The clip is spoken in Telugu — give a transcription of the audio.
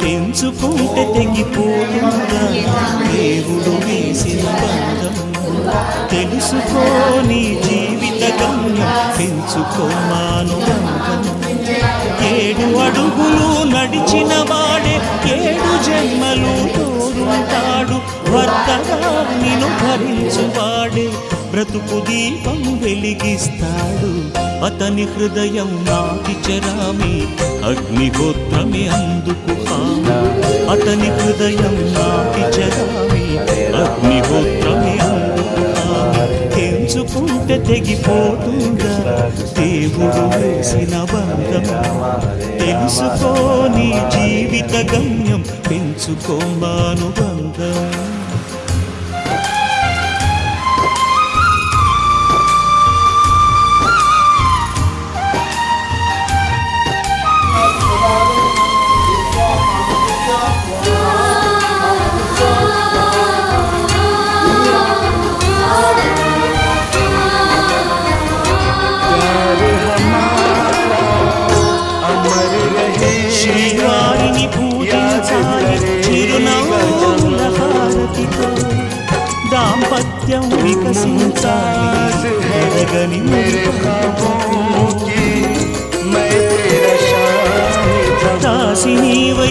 తెంచుకుంటే తెగిపోతుందా దేవుడు వేసిన బంధం. తెలుసుకోని జీవిత గమ్యం పెంచుకో మానుబంధం. 7 అడుగులు నడిచిన వాడే 7 జన్మలు తోడుంటాడు. భర్తగా నిన్ను భరించువాడే బ్రతుకు దీపం వెలిగిస్తాడు. అతని హృదయం నాటి చరామి అగ్నిహోత్రమే అందుకు హామీ. అతని హృదయం నాటి చరామి అగ్నిహోత్రమే అందుకు హామీ. తెంచుకుంటే తెగిపోతుందా దేవుడు వేసిన బంధం. తెలుసుకోని జీవిత గమ్యం పెంచుకో మానుబంధం. శ్రీవారిని పూజించాలి చిరునవ్వుల హారతితో. దాంపత్యం వికసించాలి ఎరగని